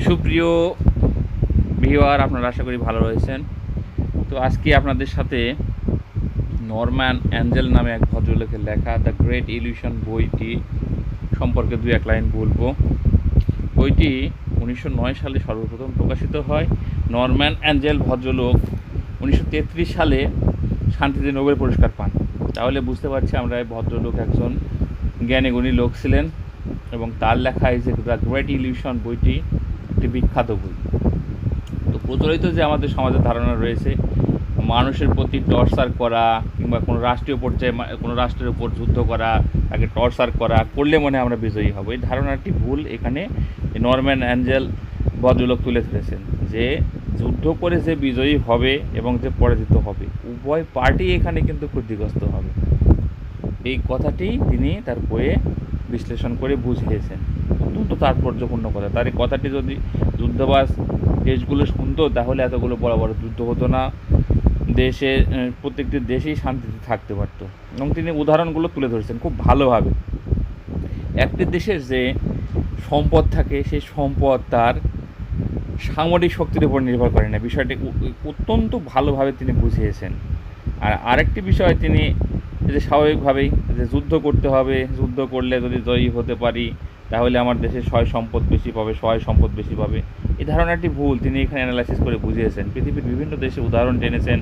সুপ্রিয় ভিউয়ার, আপনারা আশা করি ভালো রয়েছেন। তো আজকে আপনাদের সাথে নরম্যান অ্যাঞ্জেল নামে এক ভদ্রলোকের লেখা দ্য গ্রেট ইলিউশন বইটি সম্পর্কে দু এক লাইন বলবো। বইটি 1909 সালে সর্বপ্রথম প্রকাশিত হয়। নরম্যান অ্যাঞ্জেল ভদ্রলোক 1933 সালে শান্তিতে নোবেল পুরস্কার পান। তাহলে বুঝতে পারছি আমরা এই ভদ্রলোক একজন জ্ঞানীগুণী লোক ছিলেন এবং তার লেখা এই যে দ্য গ্রেট ইলিউশন বইটি একটি বিখ্যাত বই। তো প্রচলিত যে আমাদের সমাজের ধারণা রয়েছে মানুষের প্রতি টর্চার করা কিংবা কোনো রাষ্ট্রীয় পর্যায়ে কোনো রাষ্ট্রের উপর যুদ্ধ করা, তাকে টর্চার করলে মনে হয় আমরা বিজয়ী হব, এই ধারণাটি ভুল। এখানে নরম্যান অ্যাঞ্জেল ভদ্রলোক তুলে ধরেছেন যে যুদ্ধ করে যে বিজয়ী হবে এবং যে পরাজিত হবে উভয় পার্টি এখানে কিন্তু ক্ষতিগ্রস্ত হবে। এই কথাটি তিনি তার বইয়ে বিশ্লেষণ করে বুঝিয়েছেন। অত্যন্ত তাৎপর্যপূর্ণ কথা। তার এই কথাটি যদি যুদ্ধবাজ দেশগুলো শুনতো তাহলে এতগুলো বড় বড় যুদ্ধ হতো না, দেশে প্রত্যেকটি দেশেই শান্তিতে থাকতে পারতো। এবং তিনি উদাহরণগুলো তুলে ধরেছেন খুব ভালোভাবে। একটি দেশের যে সম্পদ থাকে সেই সম্পদ তার সামরিক শক্তির উপর নির্ভর করে না, বিষয়টি অত্যন্ত ভালোভাবে তিনি বুঝিয়েছেন। আর আরেকটি বিষয় তিনি যে স্বাভাবিকভাবেই যে যুদ্ধ করতে হবে, যুদ্ধ করলে যদি জয়ী হতে পারি তাহলে আমার দেশে সয় সম্পদ বেশি পাবে, সয় সম্পদ বেশি পাবে, এই ধারণাটি ভুল। তিনি এখানে অ্যানালাইসিস করে বুঝিয়েছেন। পৃথিবীর বিভিন্ন দেশে উদাহরণ টেনেছেন।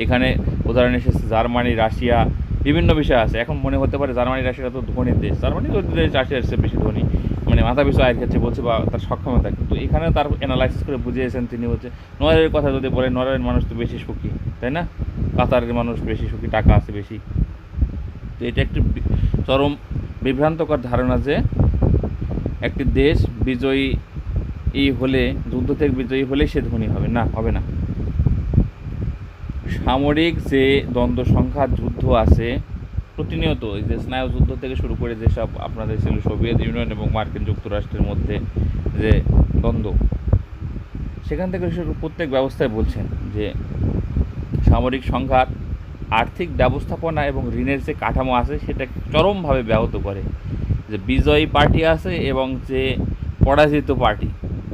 এখানে উদাহরণ এসেছে জার্মানি, রাশিয়া, বিভিন্ন বিষয় আছে। এখন মনে হতে পারে জার্মানি রাশিয়া তো ধনী দেশ, জার্মানি তো দেশ রাশিয়ার চেয়ে বেশি ধনী, মানে মাথা পিছু আয়ের ক্ষেত্রে বলছে বা তার সক্ষমতা। কিন্তু এখানে তার অ্যানালাইসিস করে বুঝিয়েছেন তিনি হচ্ছে নরওয়ের কথা যদি বলে, নরওয়ের মানুষ তো বেশি সুখী, তাই না? কাতারের মানুষ বেশি সুখী, টাকা আছে বেশি। তো এটা একটি চরম বিভ্রান্তকর ধারণা যে একটি দেশ বিজয়ী হলে, যুদ্ধ থেকে বিজয়ী হলেই সে ধনী হবে, না, হবে না। সামরিক যে দ্বন্দ্ব সংঘাত যুদ্ধ আছে প্রতিনিয়ত, এই যে স্নায়ু যুদ্ধ থেকে শুরু করে যেসব আপনাদের ছিল সোভিয়েত ইউনিয়ন এবং মার্কিন যুক্তরাষ্ট্রের মধ্যে যে দ্বন্দ্ব, সেখান থেকে শুরু প্রত্যেক ব্যবস্থায় বলছেন যে সামরিক সংঘাত আর্থিক ব্যবস্থাপনা এবং ঋণের যে কাঠামো আছে সেটা চরমভাবে ব্যাহত করে। যে বিজয়ী পার্টি আছে এবং যে পরাজিত পার্টি,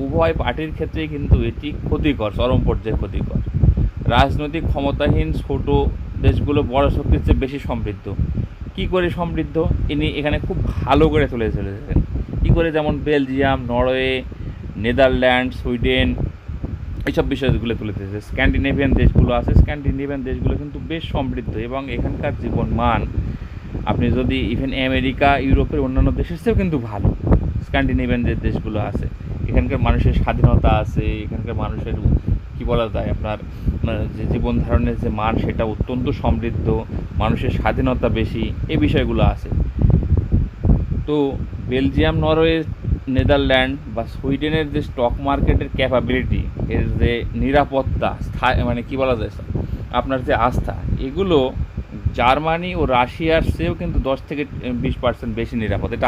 উভয় পার্টির ক্ষেত্রেই কিন্তু এটি ক্ষতিকর, চরম পর্যায়ে ক্ষতিকর। রাজনৈতিক ক্ষমতাহীন ছোট দেশগুলো বড় শক্তির চেয়ে বেশি সমৃদ্ধ। কী করে সমৃদ্ধ ইনি এখানে খুব ভালো করে তুলে চলেছেন। কী করে, যেমন বেলজিয়াম, নরওয়ে, নেদারল্যান্ড, সুইডেন, এইসব বিষয়গুলো তুলে ধরেছে। স্ক্যান্ডিনেভিয়ান দেশগুলো আছে, স্ক্যান্ডিনেভিয়ান দেশগুলো কিন্তু বেশ সমৃদ্ধ এবং এখানকার জীবন মান আপনি যদি ইভেন আমেরিকা, ইউরোপের অন্যান্য দেশের চেয়েও কিন্তু ভালো। স্ক্যান্ডিনেভিয়ান যে দেশগুলো আছে এখানকার মানুষের স্বাধীনতা আছে, এখানকার মানুষের কী বলা যায় আপনার যে জীবন ধারণের যে মান সেটা অত্যন্ত সমৃদ্ধ, মানুষের স্বাধীনতা বেশি, এই বিষয়গুলো আছে। তো বেলজিয়াম, নরওয়ে, নেদারল্যান্ড বা সুইডেনের যে স্টক মার্কেটের ক্যাপাবিলিটি, এর যে নিরাপত্তা, মানে কী বলা যায় আপনার যে আস্থা, এগুলো জার্মানি ও রাশিয়ার চেয়েও কিন্তু 10 থেকে 20% বেশি নিরাপদ। এটা